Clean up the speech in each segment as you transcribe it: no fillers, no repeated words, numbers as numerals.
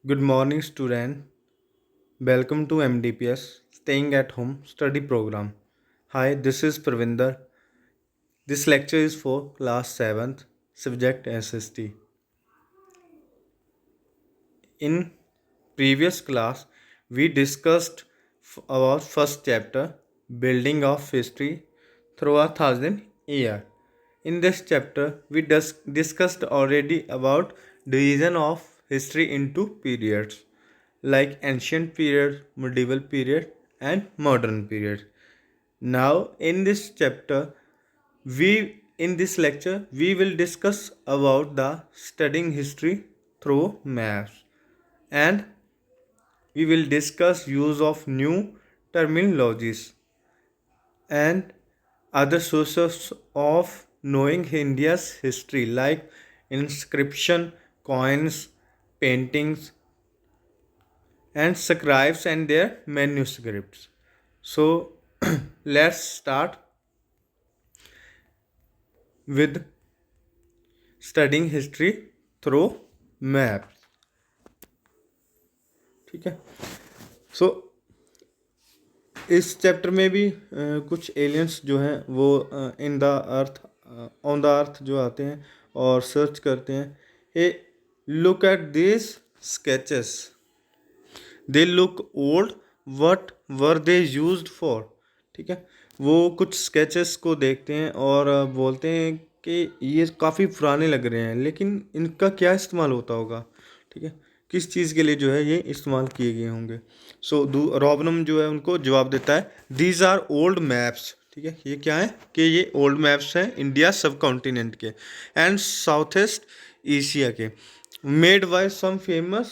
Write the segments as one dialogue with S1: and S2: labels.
S1: Good morning, student. Welcome to MDPS Staying at Home Study Program. Hi, this is Pravinder. This lecture is for class 7th, subject SST. In previous class, we discussed about first chapter, Building of History through a thousand year. In this chapter, we discussed already about division of history into periods like ancient period, medieval period, and modern period. Now, in this chapter, in this lecture we will discuss about the studying history through maps, and we will discuss use of new terminologies and other sources of knowing India's history like inscription, coins, paintings, and scribes and their manuscripts. So let's start with studying history through map. ठीक है. सो इस chapter में भी कुछ aliens जो हैं वो in the earth on the earth जो आते हैं और सर्च करते हैं. ए look at this sketches, they look old, what were they used for. ठीक है. वो कुछ स्केचेस को देखते हैं और बोलते हैं कि ये काफ़ी पुराने लग रहे हैं, लेकिन इनका क्या इस्तेमाल होता होगा. ठीक है. किस चीज़ के लिए जो है ये इस्तेमाल किए गए होंगे. सो रॉबनम जो है उनको जवाब देता है, दीज आर ओल्ड मैप्स. ठीक है. ये क्या है कि ये ओल्ड मैप्स हैं इंडिया सब कॉन्टिनेंट के एंड साउथ ईस्ट एशिया के, made by some famous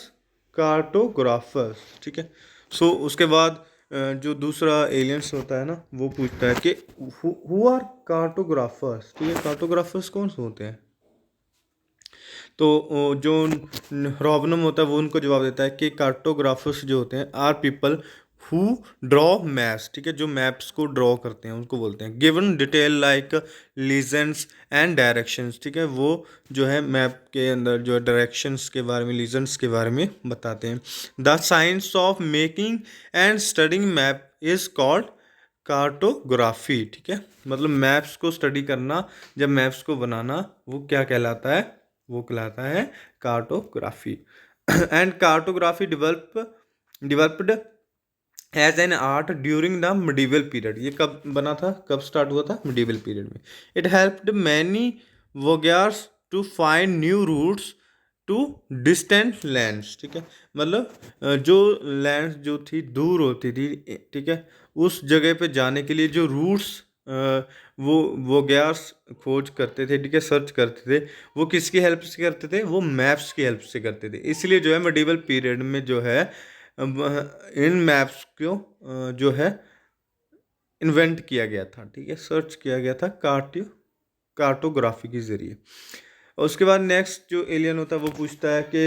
S1: cartographers. ठीक है. सो उसके बाद जो दूसरा एलियंस होता है ना, वो पूछता है कि हु आर कार्टोग्राफर्स. ठीक है. कार्टोग्राफर्स कौन से होते हैं. तो जो रॉबनम होता है वो उनको जवाब देता है कि कार्टोग्राफर्स जो होते हैं are people who draw maps. ठीक है. जो मैप्स को ड्रॉ करते हैं उनको बोलते हैं. Given detail like legends and directions. ठीक है. वो जो है मैप के अंदर जो डायरेक्शंस के बारे में, लीजेंड्स के बारे में बताते हैं. The science of making and studying map is called cartography. ठीक है. मतलब मैप्स को स्टडी करना, जब मैप्स को बनाना, वो क्या कहलाता है, वो कहलाता है cartography. And cartography developed as an art during the medieval period. ये कब बना था, कब स्टार्ट हुआ था, मिडीवल पीरियड में. It helped many voyagers to find new routes to distant lands. ठीक है. मतलब जो लैंड्स जो थी दूर होती थी, ठीक है, उस जगह पे जाने के लिए जो रूट्स वो गैस खोज करते थे. ठीक है. सर्च करते थे. वो किसकी हेल्प से करते थे, वो मैप्स की हेल्प से करते थे. इसलिए जो है मिडीवल पीरियड में जो है इन मैप्स को जो है इन्वेंट किया गया था. ठीक है. सर्च किया गया था कार्टोग्राफी के ज़रिए. और उसके बाद नेक्स्ट जो एलियन होता है वो पूछता है कि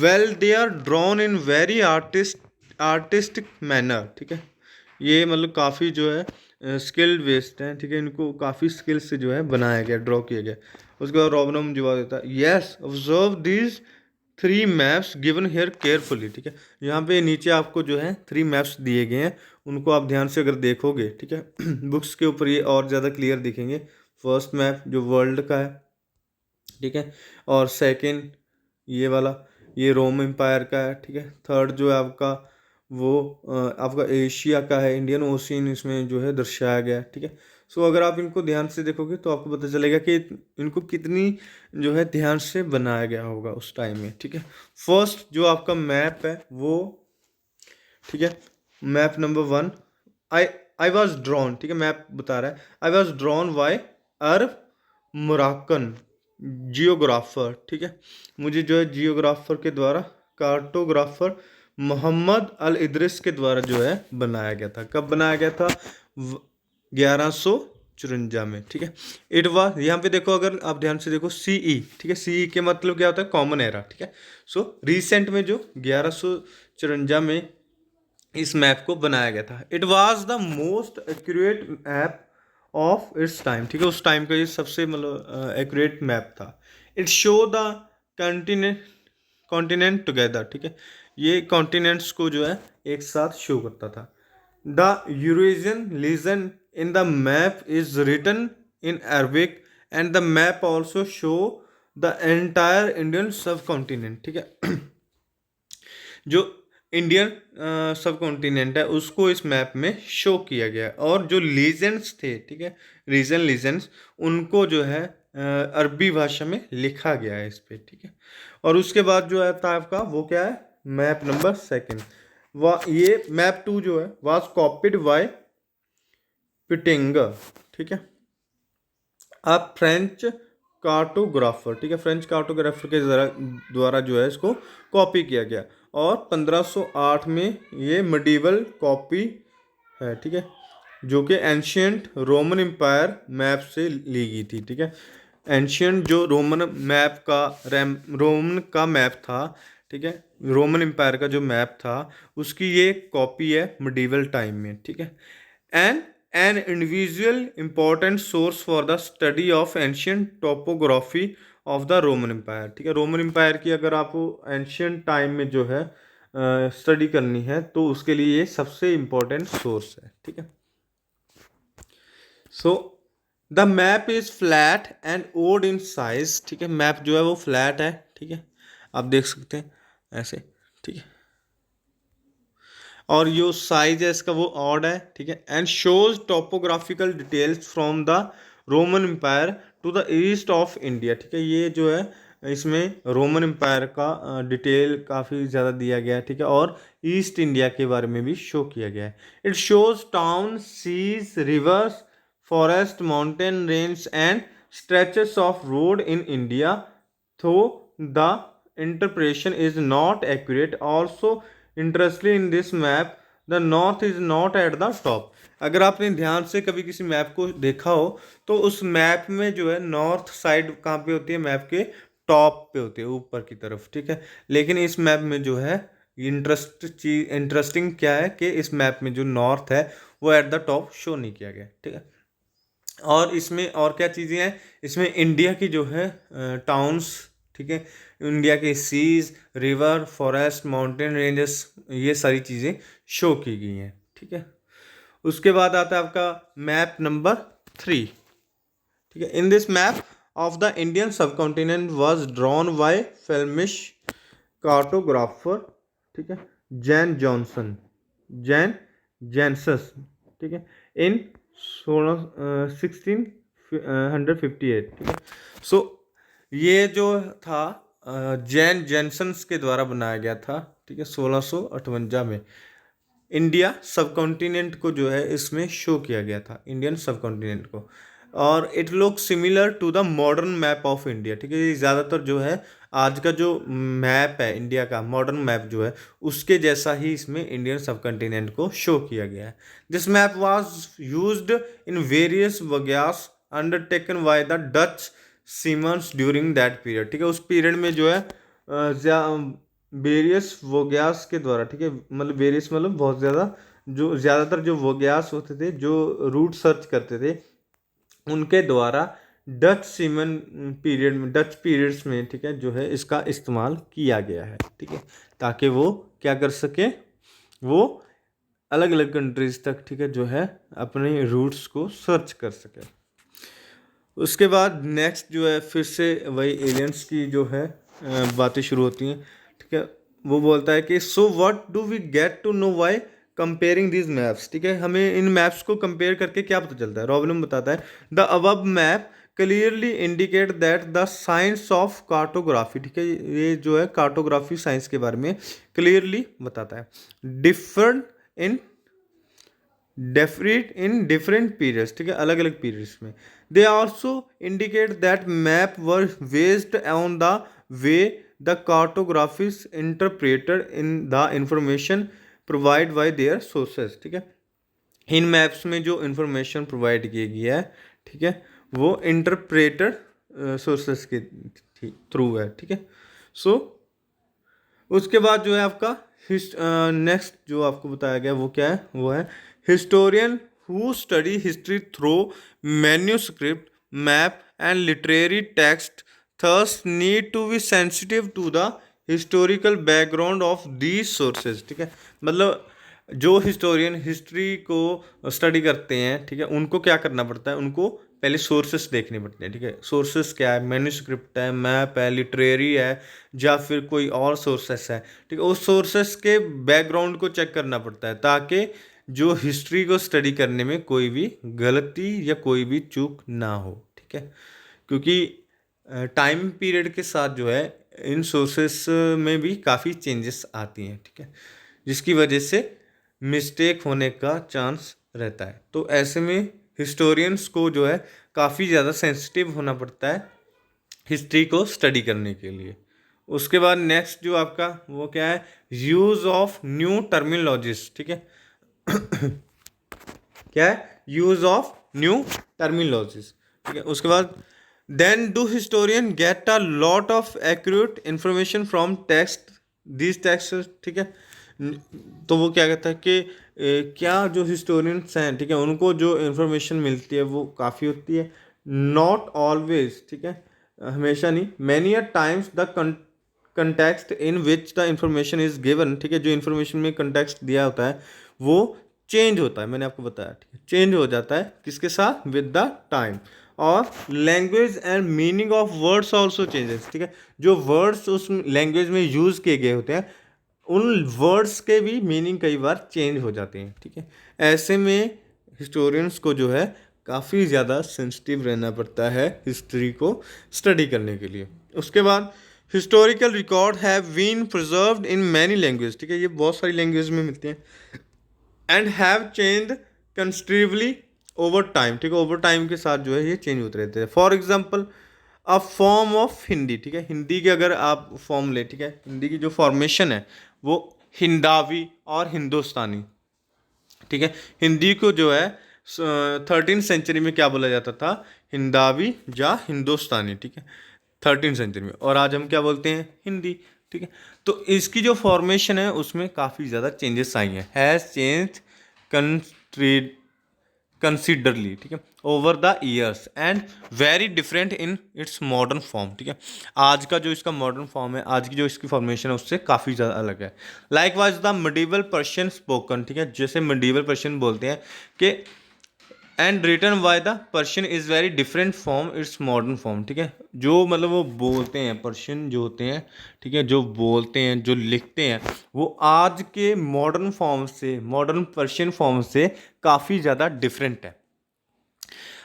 S1: well they are drawn in very artistic manner. ठीक है. ये मतलब काफ़ी जो है स्किल्ड बेस्ड हैं. ठीक है. इनको काफ़ी स्किल से जो है बनाया गया, ड्रॉ किया गया. उसके बाद रॉबनम जवाब देता है, yes observe these 3 maps given here carefully. ठीक है. यहाँ पे नीचे आपको जो है 3 मैप्स दिए गए हैं, उनको आप ध्यान से अगर देखोगे, ठीक है, बुक्स के ऊपर ये और ज़्यादा क्लियर दिखेंगे. फर्स्ट मैप जो वर्ल्ड का है, ठीक है, और सेकंड ये वाला, ये रोम एम्पायर का है. ठीक है. थर्ड जो है आपका वो आपका एशिया का है, इंडियन ओशियन इसमें जो है दर्शाया गया है. ठीक है. सो अगर आप इनको ध्यान से देखोगे तो आपको पता चलेगा कि इनको कितनी जो है ध्यान से बनाया गया होगा उस टाइम में. ठीक है. फर्स्ट जो आपका मैप है वो, ठीक है, map number 1, I I was drawn. ठीक है. मैप बता रहा है, I was drawn by Arab Moroccan geographer. ठीक है. मुझे जो है जियोग्राफर के द्वारा, कार्टोग्राफर मोहम्मद अल इद्रिस के द्वारा जो है बनाया गया था. कब बनाया गया था, 1154 में. ठीक है. इट वाज, यहाँ पे देखो, अगर आप ध्यान से देखो, सीई. ठीक है. सीई के मतलब क्या होता है, कॉमन एरा. ठीक है. सो रिसेंट में जो 1154 में इस मैप को बनाया गया था. It was the most accurate map of its time. ठीक है. उस टाइम का ये सबसे मतलब एक्यूरेट मैप था. It show the continent continent together, ठीक है। ये कॉन्टिनेंट्स को जो है एक साथ शो करता था। The Eurasian region in the map is written in Arabic and the map also show the entire Indian सब कॉन्टिनेंट, ठीक है। जो इंडियन सब कॉन्टिनेंट है उसको इस मैप में शो किया गया है, और जो लीजेंड्स थे, ठीक है, रीजन लीजेंड्स, उनको जो है अरबी भाषा में लिखा गया है इस पे, ठीक है। और उसके बाद जो है था आपका वो क्या है, मैप नंबर सेकंड। ये मैप 2 जो है वाज कॉपीड बाय पिटेंगर, ठीक है, अ फ्रेंच कार्टोग्राफर, ठीक है, फ्रेंच कार्टोग्राफर के द्वारा जो है इसको कॉपी किया गया, और 1508 में ये मेडिवल कॉपी है, ठीक है, जो कि एंशियंट रोमन एम्पायर मैप से ली गई थी, ठीक है। एंशियंट जो रोमन मैप का रोमन का मैप था, ठीक है, रोमन एम्पायर का जो मैप था उसकी ये कॉपी है मिडिवल टाइम में, ठीक है। And an individual important source for the study of ancient topography of the Roman empire, ठीक है। रोमन एम्पायर की अगर आपको एंशियंट टाइम में जो है स्टडी करनी है तो उसके लिए ये सबसे इम्पोर्टेंट सोर्स है, ठीक है। So the map is flat and odd in size, ठीक है, मैप जो है वो फ्लैट है, ठीक है, आप देख सकते हैं ऐसे, ठीक है, और जो साइज है इसका वो ऑड है, ठीक है। And shows topographical details from the Roman empire to the east of India, ठीक है। ये जो है इसमें रोमन एम्पायर का डिटेल काफ़ी ज़्यादा दिया गया है, ठीक है, और ईस्ट इंडिया के बारे में भी शो किया गया है। It shows town, seas, rivers, forest, mountain range and stretches of road in India, though the interpretation is not accurate. Also interestingly in this map the north is not at the top. अगर आपने ध्यान से कभी किसी map को देखा हो तो उस मैप में जो है नॉर्थ साइड कहाँ पे होती है, मैप के टॉप पे होती है, ऊपर की तरफ, ठीक है। लेकिन इस मैप में जो है इंटरेस्टिंग क्या है कि इस मैप में जो नॉर्थ है वो एट द टॉप शो नहीं किया गया, ठीक है। और इसमें और क्या चीज़ें हैं, इसमें इंडिया की जो है टाउन्स, ठीक है, इंडिया के seas, river, forest, mountain ranges, ये सारी चीज़ें शो की गई हैं, ठीक है। उसके बाद आता है आपका मैप नंबर 3, ठीक है। In this map of the Indian सब continent was drawn by Flemish cartographer, ठीक है, जैन जॉनसन, जैन जेंसस, ठीक है, इन 1658, ठीक है। सो ये जो था जैन जेनसन्स के द्वारा बनाया गया था, ठीक है, 1658 में इंडिया सब कॉन्टिनेंट को जो है इसमें शो किया गया था, इंडियन सब कॉन्टिनेंट को, और it look similar to the modern map of India, ठीक है। ये ज़्यादातर जो है आज का जो मैप है इंडिया का, मॉडर्न मैप जो है उसके जैसा ही इसमें इंडियन सब कॉन्टिनेंट को शो किया गया है। This map was used in various voyages undertaken by the Dutch seamen during that period, ठीक है। उस पीरियड में जो है वेरियस वोग्यास के द्वारा, ठीक है, मतलब वेरियस मतलब बहुत ज़्यादा, जो ज़्यादातर जो वोग्यास होते थे जो रूट सर्च करते थे उनके द्वारा डच सीमन पीरियड में, डच पीरियड्स में, ठीक है, जो है इसका इस्तेमाल किया गया है, ठीक है, ताकि वो क्या कर सके, वो अलग अलग कंट्रीज तक, ठीक है, जो है अपने रूट्स को सर्च कर सके। उसके बाद नेक्स्ट जो है फिर से वही एलियंस की जो है बातें शुरू होती हैं, ठीक है। वो बोलता है कि so what do we get to know why comparing these maps, ठीक है, हमें इन मैप्स को कंपेयर करके क्या पता चलता है। रॉबिन बताता है the above map clearly indicate that the science of cartography, ठीक है, ये जो है कार्टोग्राफी साइंस के बारे में क्लियरली बताता है, different in different in different periods, ठीक है, अलग अलग पीरियड्स में। They also indicate that map were based on the way the cartographers interpreted in the information provide by their sources, ठीक है। इन मैप्स में जो इंफॉर्मेशन प्रोवाइड की गई है, ठीक है, वो इंटरप्रेटेड सोर्सेज के थ्रू है, ठीक है। सो उसके बाद जो है आपका नेक्स्ट जो आपको बताया गया वो क्या है, वो है historian who study history through manuscript, map and literary text there's need to be sensitive to the historical background of these sources, ठीक है। मतलब जो हिस्टोरियन हिस्ट्री को स्टडी करते हैं, ठीक है, उनको क्या करना पड़ता है, उनको पहले सोर्सेस देखने पड़ते हैं, ठीक है। सोर्सेस क्या है, मैन्युस्क्रिप्ट है, मैप है, लिटरेरी है, या फिर कोई और सोर्सेस है, ठीक है। उस सोर्सेस के बैकग्राउंड को चेक करना पड़ता है ताकि जो हिस्ट्री को स्टडी करने में कोई भी गलती या कोई भी चूक ना हो, ठीक है। क्योंकि टाइम पीरियड के साथ जो है इन सोर्सेस में भी काफ़ी चेंजेस आती हैं, ठीक है, जिसकी वजह से मिस्टेक होने का चांस रहता है। तो ऐसे में हिस्टोरियंस को जो है काफ़ी ज़्यादा सेंसिटिव होना पड़ता है हिस्ट्री को स्टडी करने के लिए। उसके बाद नेक्स्ट जो आपका वो क्या है, यूज़ ऑफ न्यू टर्मिनोलॉजीज, ठीक है। क्या है, यूज़ ऑफ न्यू टर्मिनोलॉजीज, ठीक है। उसके बाद then do historian get a lot of accurate information from text this text, ठीक है। तो वो क्या कहता है कि क्या जो हिस्टोरियंस हैं, ठीक है, उनको जो इन्फॉर्मेशन मिलती है वो काफ़ी होती है, नॉट ऑलवेज, ठीक है, हमेशा नहीं, many a times the context in which the information is given, ठीक है, जो इन्फॉर्मेशन में कंटेक्स्ट दिया होता है वो चेंज होता है, मैंने आपको बताया, ठीक है, चेंज हो जाता है किसके साथ, विद द टाइम। और language and meaning of words also changes, ठीक है, जो वर्ड्स उस लैंग्वेज में यूज़ किए गए होते हैं उन वर्ड्स के भी मीनिंग कई बार चेंज हो जाते हैं, ठीक है। ऐसे में हिस्टोरियंस को जो है काफ़ी ज़्यादा सेंसिटिव रहना पड़ता है हिस्ट्री को स्टडी करने के लिए। उसके बाद historical record have been preserved in many language, ठीक है, ये बहुत सारी लैंग्वेज में मिलते हैं, and have change considerably over time, ठीक है, ओवर टाइम के साथ जो है ये चेंज होते रहते हैं। For example a form of Hindi, ठीक है, हिंदी के अगर आप फॉर्म ले, ठीक है, हिंदी की जो फॉर्मेशन है वो हिंदावी और हिंदुस्तानी, ठीक है। हिंदी को जो है 13th सेंचुरी में क्या बोला जाता था, हिंदावी या हिंदुस्तानी, ठीक है, 13th सेंचुरी में, और आज हम क्या बोलते हैं, हिंदी, ठीक है। तो इसकी जो फॉर्मेशन है उसमें काफ़ी ज़्यादा चेंजेस आई हैं, हैज़ चेंज कंसिडरली, ठीक है, over the years and very different in its modern form, ठीक है। आज का जो इसका मॉडर्न फॉर्म है, आज की जो इसकी फॉर्मेशन है उससे काफ़ी ज़्यादा अलग है। Likewise the medieval Persian spoken, ठीक है, जैसे मिडीवल पर्शियन बोलते हैं कि and written by the Persian is very different from its modern form, ठीक है, जो मतलब वो बोलते हैं पर्शियन जो होते हैं, ठीक है, जो बोलते हैं जो लिखते हैं वो आज के मॉडर्न फॉर्म से, मॉडर्न पर्शियन फॉर्म से काफ़ी ज़्यादा डिफरेंट है।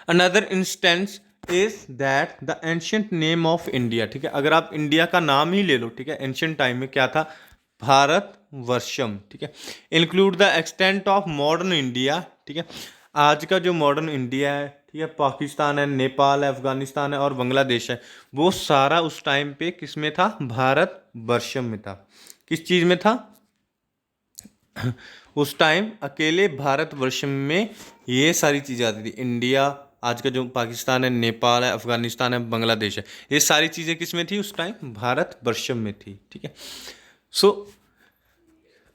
S1: Another instance is that the ancient name of India, ठीक है, अगर आप इंडिया का नाम ही ले लो, ठीक है, एंशियंट टाइम में क्या था, भारत वर्षम, ठीक है, include the extent of modern India, ठीक है, आज का जो मॉडर्न इंडिया है, ठीक है, पाकिस्तान है, नेपाल है, अफगानिस्तान है और बांग्लादेश है, वो सारा उस टाइम पे किस में था, भारत वर्षम में था। किस चीज़ में था उस टाइम अकेले भारतवर्ष में ये सारी चीज़ें आती थी, इंडिया, आज का जो पाकिस्तान है, नेपाल है, अफगानिस्तान है, बांग्लादेश है, ये सारी चीज़ें किस में थी उस टाइम, भारतवर्षम में थी, ठीक है। सो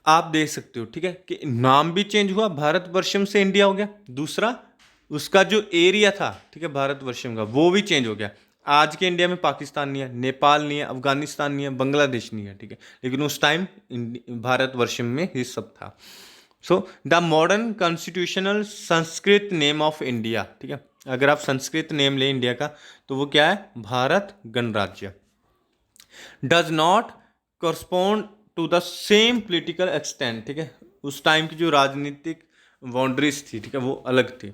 S1: आप देख सकते हो, ठीक है, कि नाम भी चेंज हुआ, भारतवर्षम से इंडिया हो गया, दूसरा उसका जो एरिया था, ठीक है, भारतवर्षम का वो भी चेंज हो गया। आज के इंडिया में पाकिस्तान नहीं है, नेपाल नहीं है, अफगानिस्तान नहीं है, बांग्लादेश नहीं है, ठीक है, लेकिन उस टाइम भारतवर्षम में ये सब था। So the modern constitutional Sanskrit name of India, ठीक है, अगर आप संस्कृत नेम लें इंडिया का तो वो क्या है, भारत गणराज्य, does not correspond to the same political extent, ठीक है, उस टाइम की जो राजनीतिक बाउंड्रीज थी, ठीक है, वो अलग थी।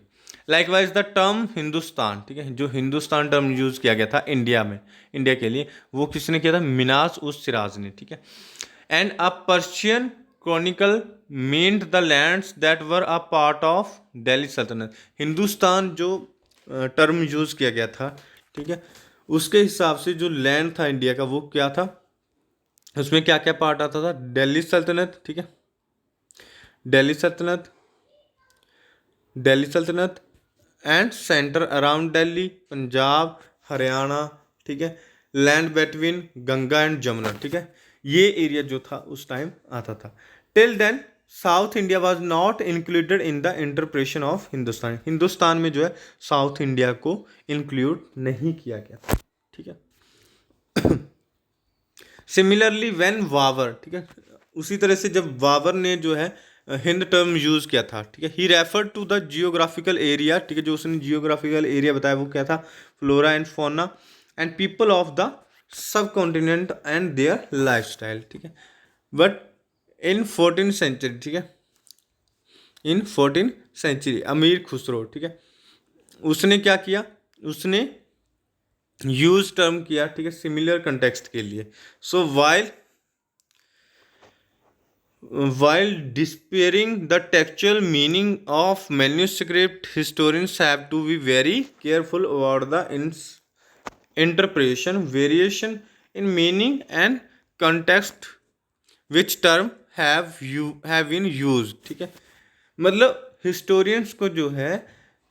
S1: Like wise the term Hindustan, ठीक है, जो हिंदुस्तान टर्म यूज किया गया था इंडिया में, इंडिया के लिए, वो किसने किया था, मिनाज उस सिराज ने, ठीक है। And a Persian Chronicle meant the lands that were a part of Delhi सल्तनत, हिंदुस्तान जो टर्म यूज किया गया था, ठीक है, उसके हिसाब से जो लैंड था इंडिया का वो क्या था, उसमें क्या क्या पार्ट आता था, दिल्ली सल्तनत, ठीक है, दिल्ली सल्तनत, दिल्ली सल्तनत and centre around Delhi, Punjab, Haryana, ठीक है, land between Ganga and Jamuna, ठीक है, ये एरिया जो था उस टाइम आता था। Till then south India was not included in the interpretation of Hindustan, Hindustan में जो है साउथ इंडिया को इंक्लूड नहीं किया गया था, ठीक है। सिमिलरली व्हेन वावर, ठीक है, उसी तरह से जब वावर ने जो है हिंद टर्म यूज़ किया था, ठीक है, he refer to the geographical area, ठीक है, जो उसने जियोग्राफिकल एरिया बताया वो क्या था, flora and fauna and people of the sub continent and their life style, ठीक है। बट इन 14th सेंचुरी, ठीक है, इन 14th सेंचुरी अमीर खुसरो, ठीक है, उसने क्या किया, उसने यूज टर्म किया, ठीक है, सिमिलर कंटेक्स्ट के लिए। सो while despairing the textual meaning of manuscript, historians have to be very careful about the interpretation variation in meaning and context which term have been used, ठीक है। मतलब हिस्टोरियंस को जो है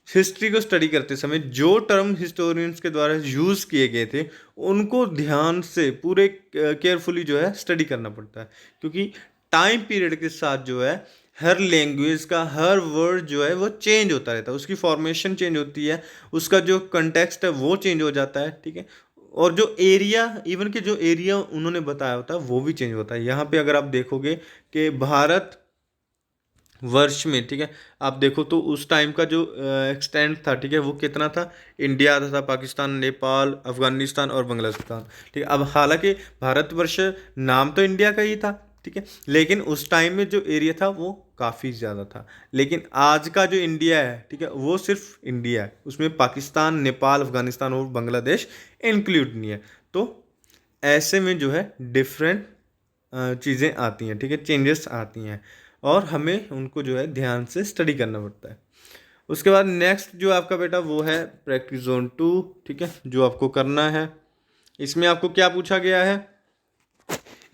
S1: हिस्ट्री को स्टडी करते समय जो टर्म हिस्टोरियंस के द्वारा यूज़ किए गए थे उनको ध्यान से पूरे केयरफुली जो है स्टडी करना पड़ता है, क्योंकि टाइम पीरियड के साथ जो है हर लैंग्वेज का हर वर्ड जो है वो चेंज होता रहता है, उसकी फॉर्मेशन चेंज होती है, उसका जो कंटेक्स्ट है वो चेंज हो जाता है, ठीक है। और जो एरिया, इवन के जो एरिया उन्होंने बताया होता है वो भी चेंज होता है। यहाँ पे अगर आप देखोगे कि भारत वर्ष में, ठीक है, आप देखो तो उस टाइम का जो एक्सटेंट था, ठीक है, वो कितना था, इंडिया तथा पाकिस्तान, नेपाल, अफगानिस्तान और बांग्लादेश, ठीक है। अब हालांकि भारतवर्ष नाम तो इंडिया का ही था, ठीक है, लेकिन उस टाइम में जो एरिया था वो काफ़ी ज़्यादा था। लेकिन आज का जो इंडिया है, ठीक है, वो सिर्फ इंडिया है, उसमें पाकिस्तान, नेपाल, अफगानिस्तान और बांग्लादेश इंक्लूड नहीं है। तो ऐसे में जो है डिफरेंट चीज़ें आती हैं, ठीक है, चेंजेस आती हैं और हमें उनको जो है ध्यान से स्टडी करना पड़ता है। उसके बाद नेक्स्ट जो आपका बेटा वो है प्रैक्टिस जोन 2, ठीक है, जो आपको करना है। इसमें आपको क्या पूछा गया है,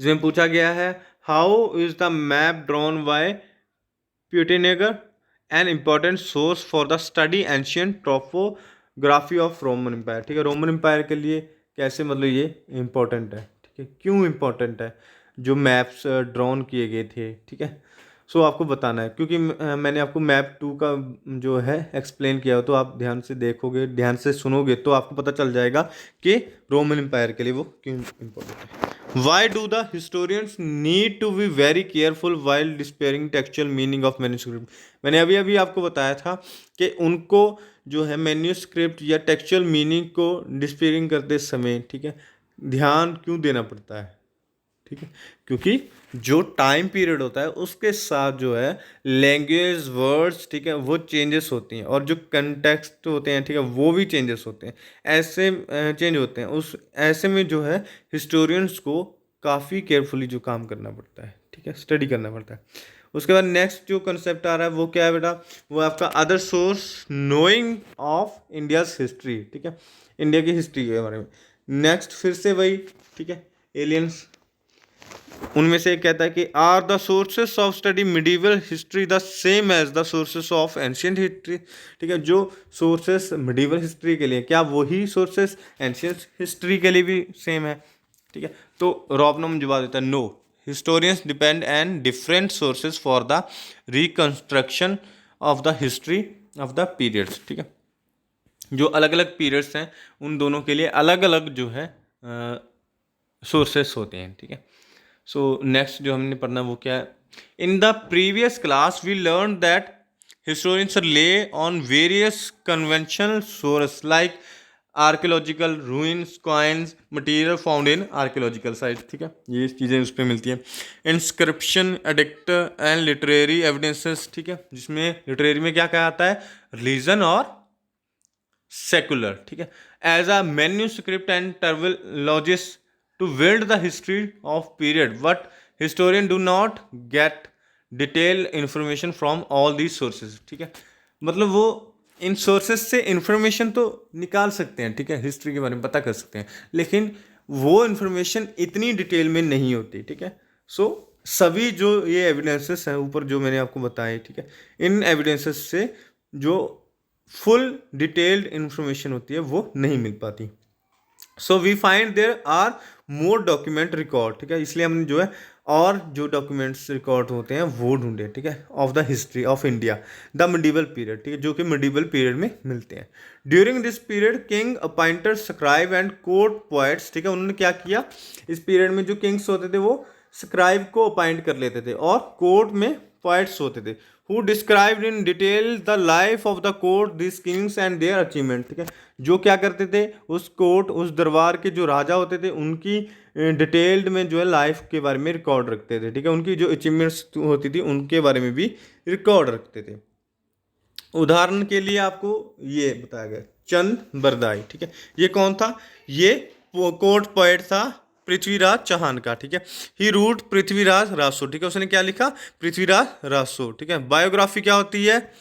S1: इसमें पूछा गया है how is the map drawn by Peutinger an important source for the study ancient topography of Roman empire, ठीक है। रोमन एम्पायर के लिए कैसे, मतलब ये इम्पोर्टेंट है, ठीक है, क्यों इम्पोर्टेंट है जो मैप्स ड्रॉन किए गए थे, ठीक है। सो आपको बताना है, क्योंकि मैंने आपको मैप 2 का जो है एक्सप्लेन किया हो, तो आप ध्यान से देखोगे, ध्यान से सुनोगे तो आपको पता चल जाएगा कि रोमन एम्पायर के लिए वो क्यों इम्पोर्टेंट है। Why do the historians need to be very careful while despairing textual meaning of manuscript. मैंने अभी अभी आपको बताया था कि उनको जो है मैन्युस्क्रिप्ट या टेक्सचुअल मीनिंग को डिस्पेयरिंग करते समय, ठीक है, ध्यान क्यों देना पड़ता है, ठीक है, क्योंकि जो टाइम पीरियड होता है उसके साथ जो है लैंग्वेज, वर्ड्स, ठीक है, वो चेंजेस होती हैं और जो कंटेक्स्ट होते हैं, ठीक है, वो भी चेंजेस होते हैं, ऐसे चेंज होते हैं। उस ऐसे में जो है हिस्टोरियंस को काफ़ी केयरफुली जो काम करना पड़ता है, ठीक है, स्टडी करना पड़ता है। उसके बाद नेक्स्ट जो कंसेप्ट आ रहा है वो क्या है बेटा, वो आपका other source knowing of India's history, ठीक है, इंडिया की हिस्ट्री के बारे में। नेक्स्ट फिर से वही, ठीक है, एलियंस, उनमें से एक कहता है कि are the sources of study medieval history the same as the sources of ancient history, ठीक है, जो सोर्सेस मिडिवल हिस्ट्री के लिए क्या वही सोर्सेस एंशियंट हिस्ट्री के लिए भी सेम है, ठीक है। तो रॉबनम जवाब देता है no, historians depend and different sources for the reconstruction of the history of the periods, ठीक है, जो अलग अलग पीरियड्स हैं उन दोनों के लिए अलग अलग जो है सोर्सेस होते हैं, ठीक है। सो नेक्स्ट जो हमने पढ़ना वो क्या है, in the previous class we learn that historians rely on various conventional source like archaeological ruins, coins, material found in archaeological site, ठीक है, ये चीज़ें उस पर मिलती हैं। Inscription, edict and literary evidences, ठीक है, जिसमें लिटरेरी में क्या कहा जाता है, रिलीजन और सेकुलर, ठीक है, as a manuscript and terminologist to build the history of period, but historian do not get detailed information from all these sources, ठीक है, मतलब वो इन सोर्सेस से इंफॉर्मेशन तो निकाल सकते हैं, ठीक है, हिस्ट्री के बारे में पता कर सकते हैं, लेकिन वो इंफॉर्मेशन इतनी डिटेल में नहीं होती, ठीक है। सो सभी जो ये एविडेंसेस हैं ऊपर जो मैंने आपको बताए, ठीक है, इन एविडेंसेस से जो फुल डिटेल्ड इंफॉर्मेशन होती है वो नहीं मिल पाती। So we find there are more document record, ठीक है, इसलिए हमने जो है और जो डॉक्यूमेंट्स रिकॉर्ड होते हैं वो ढूंढे, ठीक है, of the history of India the medieval period, ठीक है, जो कि मिडिवल पीरियड में मिलते हैं। During this period king appointed scribe and court poets, ठीक है, उन्होंने क्या किया, इस पीरियड में जो किंग्स होते थे वो स्क्राइब को अपॉइंट कर लेते थे और कोर्ट में पोएट्स होते थे who described in detail the life of the court this kings and their achievement, ठीक है, जो क्या करते थे उस कोर्ट उस दरबार के जो राजा होते थे उनकी डिटेल्ड में जो है लाइफ के बारे में रिकॉर्ड रखते थे, ठीक है, उनकी जो अचीवमेंट्स होती थी उनके बारे में भी रिकॉर्ड रखते थे। उदाहरण के लिए आपको ये बताया गया चंद बरदाई, ठीक है, ये कौन था, ये कोर्ट पोएट था पृथ्वीराज चौहान का, ठीक है, ही रूट पृथ्वीराज रासो, ठीक है, उसने क्या लिखा, पृथ्वीराज रासो, ठीक है। बायोग्राफी क्या होती है,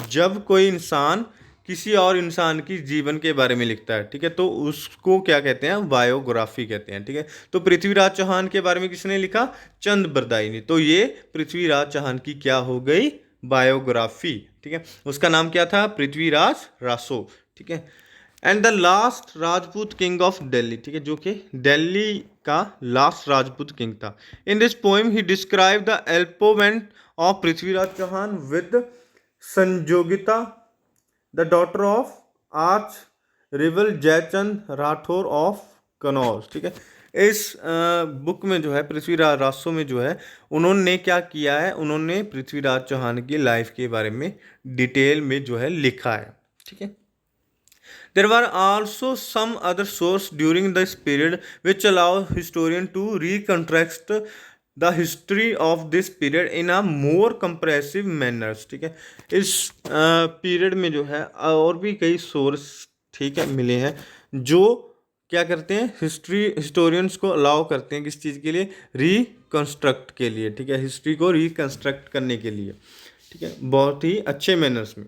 S1: जब कोई इंसान किसी और इंसान की जीवन के बारे में लिखता है, ठीक है, तो उसको क्या कहते हैं, बायोग्राफी कहते हैं, ठीक है। तो पृथ्वीराज चौहान के बारे में किसने लिखा, चंद बरदाई ने, तो ये पृथ्वीराज चौहान की क्या हो गई, बायोग्राफी, ठीक है, उसका नाम क्या था, पृथ्वीराज रासो, ठीक है। And the last Rajput king of Delhi, ठीक है, जो कि दिल्ली का लास्ट राजपूत किंग था। In this poem he describe the elopement of Prithviraj Chauhan with Sanjogita the daughter of arch rival Jaichand Rathore of Kannauj, ठीक है। इस बुक में जो है पृथ्वीराज रासो में जो है उन्होंने क्या किया है, उन्होंने पृथ्वीराज चौहान की लाइफ के बारे में डिटेल में जो है लिखा है, ठीक है। There were also some other sources during this period which allow historian to reconstruct the history of this period in a more comprehensive manner, ठीक है। इस पीरियड में जो है और भी कई सोर्स, ठीक है, मिले हैं जो क्या करते हैं, हिस्टोरियंस को अलाउ करते हैं किस चीज़ के लिए, रिकंस्ट्रक्ट के लिए, ठीक है, हिस्ट्री को रिकंस्ट्रक्ट करने के लिए, ठीक है, बहुत ही अच्छे मैनर्स में।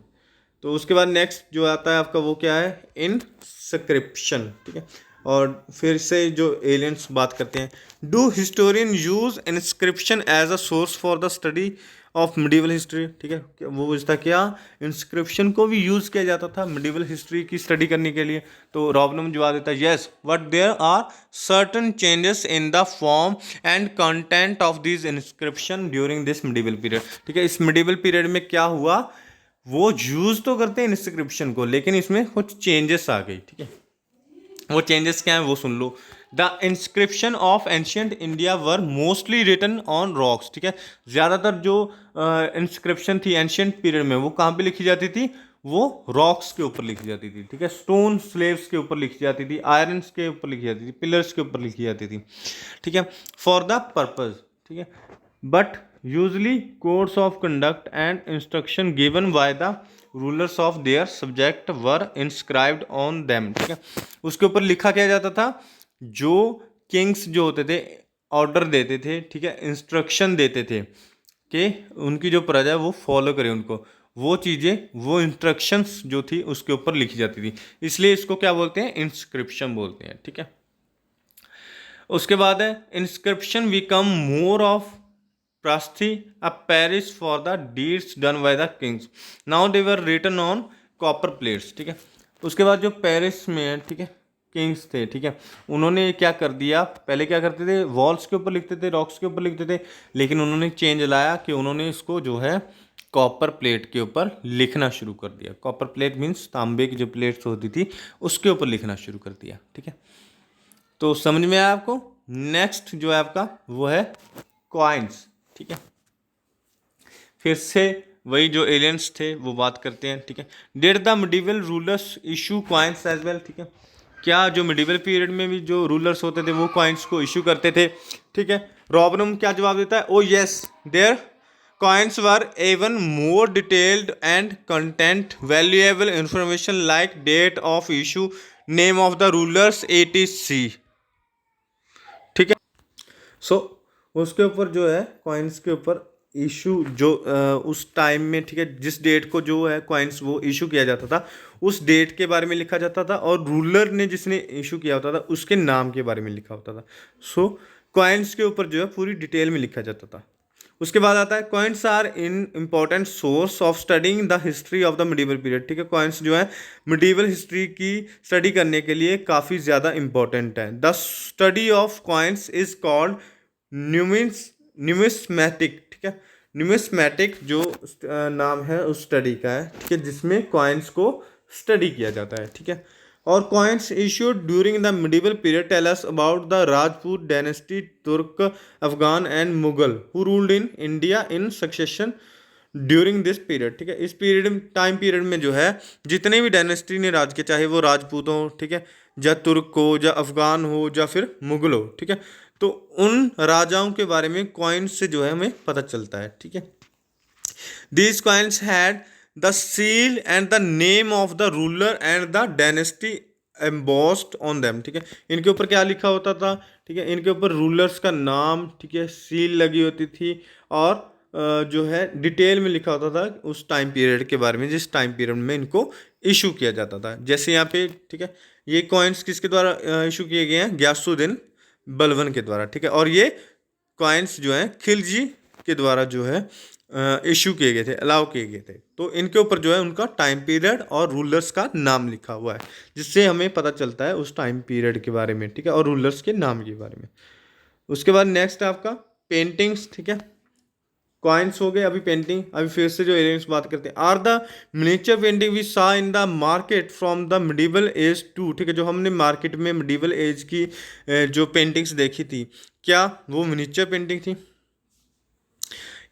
S1: तो उसके बाद नेक्स्ट जो आता है आपका वो क्या है, इंस्क्रिप्शन, ठीक है, और फिर से जो एलियंस बात करते हैं, do historian use inscription as a source for the study of medieval history, ठीक है, वो पूछता क्या, इंस्क्रिप्शन को भी यूज़ किया जाता था मिडिवल हिस्ट्री की स्टडी करने के लिए। तो रॉबनम जवाब देता है yes but there are certain changes in the form and content of this inscription during this medieval period, ठीक है। इस मिडिवल पीरियड में क्या हुआ, वो यूज तो करते हैं इंस्क्रिप्शन को लेकिन इसमें कुछ चेंजेस आ गई, ठीक है, वो चेंजेस क्या है वो सुन लो। The inscription of ancient India were mostly written on rocks, ठीक है, ज़्यादातर जो इंस्क्रिप्शन थी एंशियंट पीरियड में वो कहाँ पे लिखी जाती थी, वो रॉक्स के ऊपर लिखी जाती थी, ठीक है, स्टोन स्लेब्स के ऊपर लिखी जाती थी, आयरन के ऊपर लिखी जाती थी, पिलर्स के ऊपर लिखी जाती थी, ठीक है, फॉर द पर्पज, ठीक है, but usually codes of conduct and instruction given by the rulers of their subject were inscribed on them, ठीक है, उसके ऊपर लिखा क्या जाता था, जो किंग्स जो होते थे ऑर्डर देते थे, ठीक है, इंस्ट्रक्शन देते थे कि उनकी जो प्रजा है वो फॉलो करे उनको, वो चीज़ें वो इंस्ट्रक्शंस जो थी उसके ऊपर लिखी जाती थी, इसलिए इसको क्या बोलते हैं, इंस्क्रिप्शन बोलते हैं, ठीक है। उसके बाद है inscription become more of Prasthi, a parish for the deeds done by the kings. Now they were written on copper plates, ठीक है। उसके बाद जो पेरिस में है, ठीक है, किंग्स थे, ठीक है, उन्होंने क्या कर दिया, पहले क्या करते थे, वॉल्स के ऊपर लिखते थे, रॉक्स के ऊपर लिखते थे, लेकिन उन्होंने चेंज लाया कि उन्होंने इसको जो है कॉपर प्लेट के ऊपर लिखना शुरू कर दिया। कॉपर प्लेट मीन्स तांबे की जो प्लेट्स होती थी उसके ऊपर लिखना शुरू कर दिया, ठीक है। तो समझ में आया आपको। नेक्स्ट जो है आपका वो है कॉइन्स, ठीक है, फिर से वही जो एलियंस थे वो बात करते हैं, ठीक है। Did the medieval rulers issue coins as well, ठीक है, क्या जो मिडिवल पीरियड में भी जो रूलर्स होते थे वो कॉइन्स को इशू करते थे, ठीक है। रॉबनम क्या जवाब देता है, oh yes there coins were even more detailed and content valuable information like date of issue, name of the rulers etc, ठीक है। सो उसके ऊपर जो है कॉइन्स के ऊपर इशू जो उस टाइम में, ठीक है, जिस डेट को जो है कॉइन्स वो इशू किया जाता था उस डेट के बारे में लिखा जाता था और रूलर ने जिसने इशू किया होता था उसके नाम के बारे में लिखा होता था। सो कॉइन्स के ऊपर जो है पूरी डिटेल में लिखा जाता था। उसके बाद आता है coins are in important source of studying the history of the medieval period, ठीक है। कॉइन्स जो है मिडिवल हिस्ट्री की स्टडी करने के लिए काफ़ी ज़्यादा इंपॉर्टेंट है। The study of coins is called numismatic, ठीक है। न्यूमिस्मैटिक जो नाम है उस स्टडी का है, ठीक है, जिसमें कॉइन्स को स्टडी किया जाता है, ठीक है। और coins issued during the medieval period tell us about the Rajput dynasty, Turk, Afghan and Mughal who ruled in India in succession during this period, ठीक है। इस पीरियड टाइम पीरियड में जो है जितने भी डायनेस्टी ने राज किया, चाहे वो राजपूत हो, ठीक है, या तुर्क हो, या अफगान हो, या फिर मुगल हो, ठीक है, तो उन राजाओं के बारे में कॉइन्स से जो है हमें पता चलता है, ठीक है। These coins had the seal and the name of the ruler and the dynasty embossed on them, ठीक है। इनके ऊपर क्या लिखा होता था, ठीक है, इनके ऊपर रूलर्स का नाम, ठीक है, सील लगी होती थी, और जो है डिटेल में लिखा होता था उस टाइम पीरियड के बारे में, जिस टाइम पीरियड में इनको इशू किया जाता था। जैसे यहाँ पे, ठीक है, ये कॉइन्स किसके द्वारा इशू किए गए हैं? ग्यासुद्दीन बलबन के द्वारा, ठीक है। और ये कॉइन्स जो हैं खिलजी के द्वारा जो है इशू किए गए थे, अलाउ किए गए थे। तो इनके ऊपर जो है उनका टाइम पीरियड और रूलर्स का नाम लिखा हुआ है, जिससे हमें पता चलता है उस टाइम पीरियड के बारे में, ठीक है, और रूलर्स के नाम के बारे में। उसके बाद नेक्स्ट आपका पेंटिंग्स, ठीक है। कॉइन्स हो गए, अभी पेंटिंग, अभी फिर से जो एलियंस बात करते हैं। Are the miniature painting we saw in the market from the medieval age too, ठीक है, जो हमने मार्केट में मिडिवल एज की जो पेंटिंग्स देखी थी, क्या वो मिनिएचर पेंटिंग थी?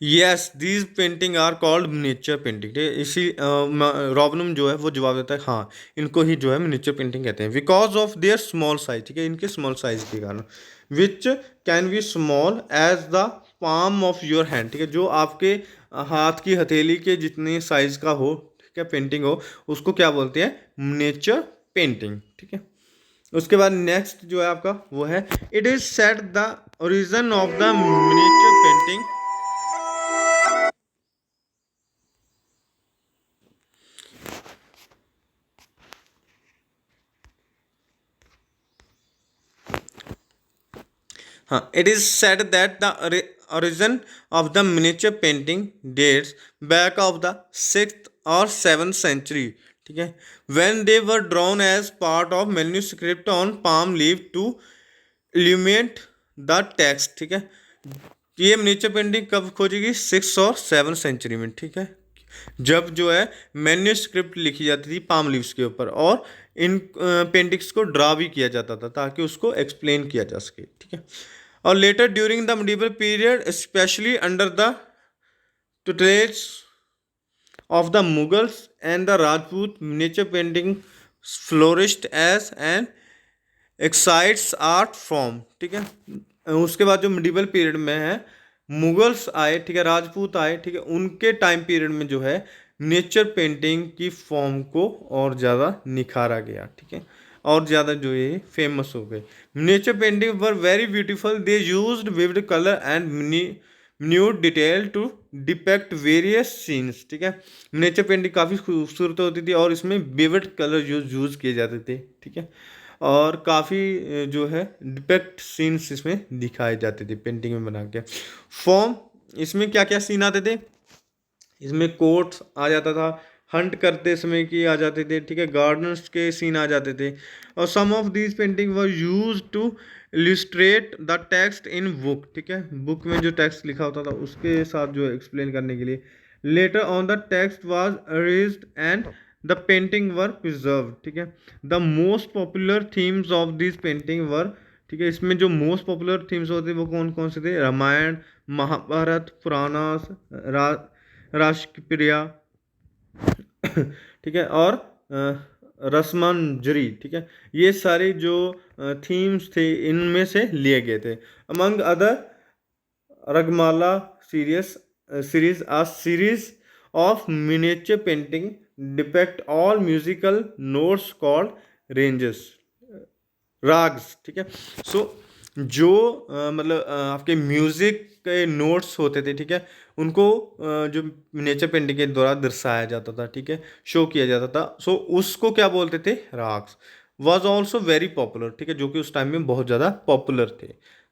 S1: Yes, these painting are called miniature painting, ठीक है। इसी रॉबनम जो है वो जवाब देता है हाँ, इनको ही जो है मिनिएचर पेंटिंग कहते हैं, because of their small size, ठीक है, इनके स्मॉल साइज के कारण। Which can be small as the palm of your hand, ठीक है, जो आपके हाथ की हथेली के जितने साइज का हो, ठीक है, पेंटिंग हो, उसको क्या बोलते हैं? मिनिएचर पेंटिंग, ठीक है। उसके बाद नेक्स्ट जो है आपका वो है, it is set the origin of the miniature painting, हाँ, it is said that the origin of the miniature painting dates back of the 6th or 7th century, ठीक है, when they were drawn as part of manuscript on palm leaf to illuminate the text, ठीक है। ये miniature painting कब खोजेगी? 6 और 7 century में, ठीक है, जब जो है मैन्यूस्क्रिप्ट लिखी जाती थी पाम लीव्स के ऊपर, और इन पेंटिंग्स को ड्रा भी किया जाता था ताकि उसको एक्सप्लेन किया जा सके, ठीक है। और letter during the medieval period specially under the tutelage of the Mughals and the Rajput, miniature painting flourished as an excites art form, ठीक है। उसके बाद जो मिडिवल पीरियड में है, मुगल्स आए, ठीक है, राजपूत आए, ठीक है, उनके टाइम पीरियड में जो है नेचर पेंटिंग की फॉर्म को और ज़्यादा निखारा गया, ठीक है, और ज़्यादा जो ये फेमस हो गए। Nature painting were very beautiful, they used vivid colour and minute detail to depict various scenes, ठीक है। नेचर पेंटिंग काफ़ी खूबसूरत होती थी और इसमें विविड कलर यूज़ किए जाते थे, ठीक है, और काफ़ी जो है डिपेक्ट सीन्स इसमें दिखाए जाते थे पेंटिंग में बना के। फॉर्म, इसमें क्या क्या सीन आते थे? इसमें कोर्ट्स आ जाता था, हंट करते समय की आ जाते थे, ठीक है, गार्डन्स के सीन आ जाते थे, और some of these painting were use to illustrate the text in book, ठीक है, बुक में जो टेक्स्ट लिखा होता था उसके साथ जो एक्सप्लेन करने के लिए। Later on the text was arranged and the painting were preserve, ठीक है। The most popular themes of this painting were, ठीक है, इसमें जो मोस्ट पॉपुलर थीम्स होते वो कौन कौन से थे? रामायण, महाभारत, पुराणास, राष्ट्रप्रिया, ठीक है, और रसमंजरी, ठीक है, ये सारे जो थीम्स थे इनमें से लिए गए थे। Among other Ragamala series a series of miniature painting depict all musical notes called ranges, ragas, ठीक है। सो जो मतलब आपके म्यूज़िक के नोट्स होते थे, ठीक है, उनको जो नेचर पेंटिंग के द्वारा दर्शाया जाता था, ठीक है, शो किया जाता था। सो उसको क्या बोलते थे? Ragas. Was also very popular, ठीक है, जो कि उस टाइम में बहुत ज़्यादा पॉपुलर थे।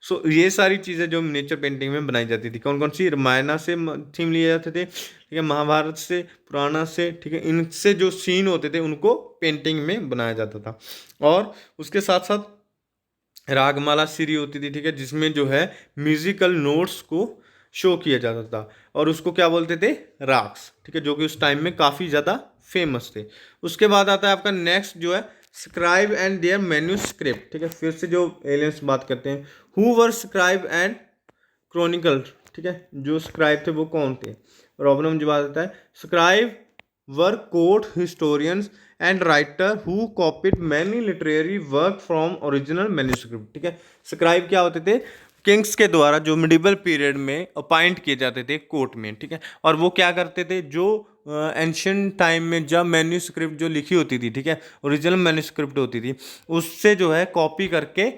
S1: सो ये सारी चीज़ें जो नेचर पेंटिंग में बनाई जाती थी, कौन कौन सी, रामायण से थीम लिए जाते थे, ठीक है, महाभारत से, पुराना से, ठीक है, इनसे जो सीन होते थे उनको पेंटिंग में बनाया जाता था। और उसके साथ साथ रागमाला सीरी होती थी, ठीक है, जिसमें जो है म्यूजिकल नोट्स को शो किया जाता था और उसको क्या बोलते थे, राग्स, ठीक है, जो कि उस टाइम में काफ़ी ज़्यादा फेमस थे। उसके बाद आता है आपका नेक्स्ट जो है स्क्राइब एंड देयर मैन्यूस्क्रिप्ट, ठीक है, फिर से जो एलियंस बात करते हैं, who were scribe and Chronicle, ठीक है, जो स्क्राइब थे वो कौन थे, प्रॉब्लम जो बात आता है, scribe were court historians and writer who copied many literary work from original manuscript, ठीक है। स्क्राइब क्या होते थे, किंग्स के द्वारा जो मिडिवल पीरियड में अपॉइंट किए जाते थे कोर्ट में, ठीक है, और वो क्या करते थे, जो एंशियंट टाइम में जब मैन्यूस्क्रिप्ट जो लिखी होती थी, ठीक है, ओरिजिनल मैन्यूस्क्रिप्ट होती थी, उससे जो है कॉपी करके,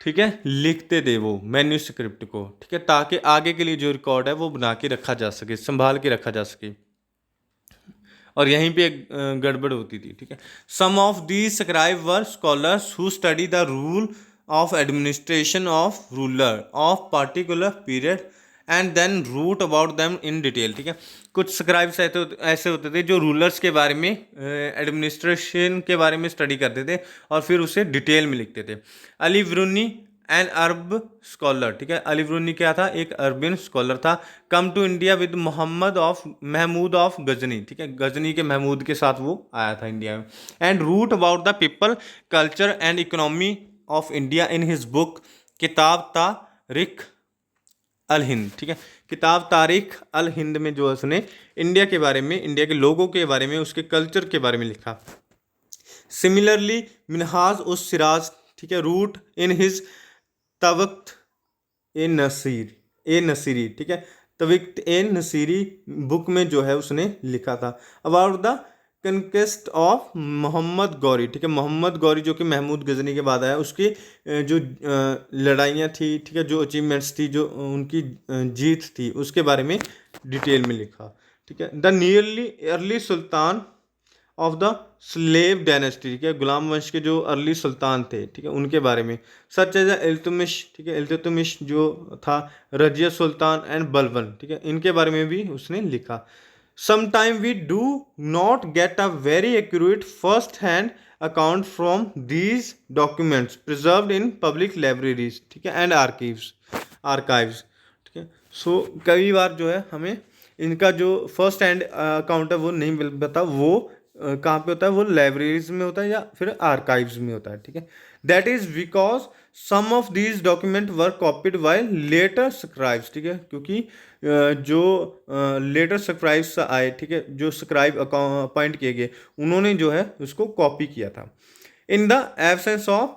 S1: ठीक है, लिखते थे वो मैन्यूस्क्रिप्ट को, ठीक है, ताकि आगे के लिए जो रिकॉर्ड है वो बना के रखा जा सके, संभाल के रखा जा सके। और यहीं पे एक गड़बड़ होती थी, ठीक है। Some of the scribe were scholars who study the rule of administration of ruler of particular period and then wrote about them in detail, ठीक है। कुछ स्क्राइब्स ऐसे होते थे जो रूलर्स के बारे में, एडमिनिस्ट्रेशन के बारे में स्टडी करते थे और फिर उसे डिटेल में लिखते थे। Ali Bruny an Arab scholar, ठीक है, अली ब्रूनी क्या था, एक अरबियन स्कॉलर था, come to India with Mahmud of Ghazni, ठीक है, गजनी के महमूद के साथ वो आया था इंडिया में, and wrote about the people culture and economy of India in his book Kitab Tarikh अल हिंद, ठीक है, किताब तारिख अल हिंद में जो उसने इंडिया के बारे में, इंडिया के लोगों के बारे में, उसके कल्चर के बारे में लिखा। सिमिलरली मिनहाज उस सिराज, ठीक है, रूट इन हिज तवक्त ए नसीरी, ठीक है, तविक्त ए नसीरी बुक में जो है उसने लिखा था about the conquest of Mohammad Ghori, ठीक है, मोहम्मद गौरी जो कि महमूद गजनी के बाद आया, उसकी जो लड़ाइयाँ थी, ठीक है, जो अचीवमेंट्स थी, जो उनकी जीत थी, उसके बारे में डिटेल में लिखा, ठीक है। The nearly early Sultan of the slave dynasty, ठीक है, गुलाम वंश के जो अर्ली सुल्तान थे, ठीक है, उनके बारे में, सच एज इल्तुतमिश, ठीक है, इल्तुतमिश जो था, रजिया सुल्तान एंड बलबन, ठीक है, इनके बारे में भी उसने लिखा। Sometime we do not get a very accurate first hand account from these documents preserved in public libraries, ठीक है, एंड आर्काइव्स, ठीक है। सो कई बार जो है हमें इनका जो फर्स्ट हैंड अकाउंट है वो नहीं मिल पाता, वो कहाँ पे होता है, वो लाइब्रेरीज में होता है या फिर आर्काइव्स में होता है, ठीक है। That is because some of these document were copied by later scribes, ठीक है, क्योंकि जो लेटर स्क्राइब्स आए, ठीक है, जो स्क्राइब अपॉइंट किए गए, उन्होंने जो है उसको कॉपी किया था। In the absence of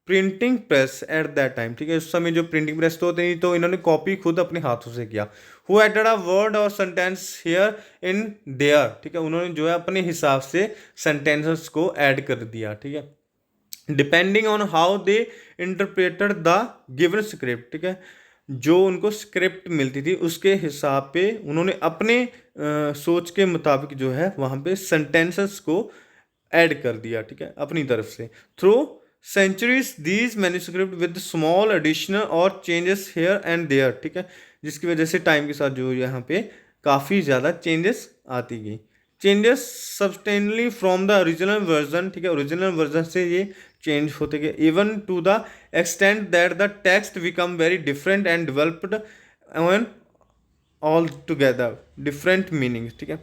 S1: printing press at that time, ठीक है, उस समय जो प्रिंटिंग प्रेस तो होते नहीं, तो इन्होंने कॉपी खुद अपने हाथों से किया। हु एडेड अ वर्ड और सेंटेंस हियर इन देयर, ठीक है, उन्होंने जो है अपने हिसाब से सेंटेंसेस को ऐड कर दिया, ठीक है, depending on how they interpreted the given script, ठीक है, जो उनको स्क्रिप्ट मिलती थी उसके हिसाब पे उन्होंने अपने सोच के मुताबिक जो है वहाँ पे सेंटेंसेस को ऐड कर दिया, ठीक है, अपनी तरफ से। Through centuries these manuscript with small additional और चेंजेस हेयर एंड देयर, ठीक है, जिसकी वजह से टाइम के साथ जो यहाँ पे काफ़ी ज़्यादा चेंजेस आती गई, changes substantially from the original version, ठीक है, ओरिजिनल वर्जन से ये चेंज होते गए, even to the extent that the text become very different and developed and all together different meanings, ठीक है।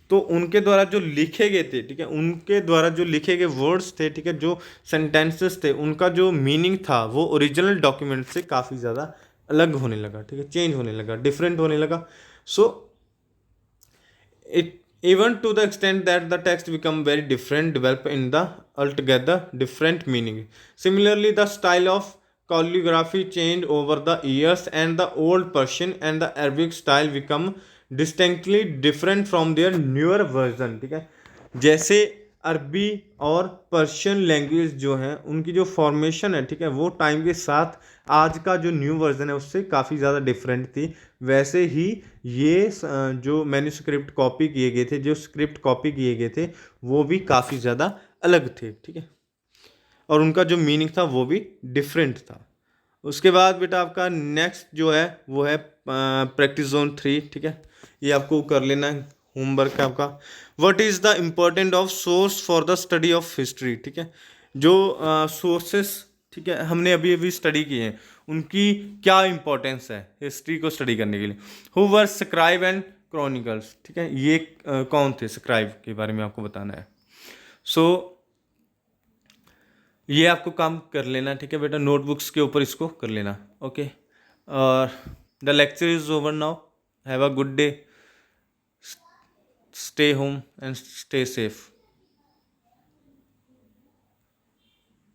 S1: तो उनके द्वारा जो लिखे गए थे, ठीक है, उनके द्वारा जो लिखे गए वर्ड्स थे, ठीक है, जो सेंटेंसेस थे, उनका जो मीनिंग था वो ओरिजिनल डॉक्यूमेंट से काफ़ी ज़्यादा अलग होने लगा, ठीक है, चेंज होने लगा, डिफरेंट होने लगा। So it even to the extent that the text become very different, develop in the altogether different meaning. Similarly, the style of calligraphy changed over the years and the old Persian and the Arabic style become distinctly different from their newer version, ठीक है, जैसे अरबी और Persian language जो है उनकी जो formation है, ठीक है, वो टाइम के साथ आज का जो न्यू वर्जन है उससे काफ़ी ज़्यादा डिफरेंट थी, वैसे ही ये जो मैन्यूस्क्रिप्ट कॉपी किए गए थे, जो स्क्रिप्ट कॉपी किए गए थे, वो भी काफ़ी ज़्यादा अलग थे, ठीक है, और उनका जो मीनिंग था वो भी डिफरेंट था। उसके बाद बेटा आपका नेक्स्ट जो है वो है प्रैक्टिस जोन 3, ठीक है। ये आपको कर लेना है, होमवर्क है आपका। What is the important of source for the study of history, ठीक है। जो सोर्सेस, ठीक है, हमने अभी अभी स्टडी किए हैं, उनकी क्या इंपॉर्टेंस है हिस्ट्री को स्टडी करने के लिए। Who were scribe and chronicles, ठीक है, ये कौन थे, स्क्राइब के बारे में आपको बताना है। सो ये आपको काम कर लेना, ठीक है बेटा, नोटबुक्स के ऊपर इसको कर लेना। ओके, और the lecture is over now, have a good day, stay home and stay safe.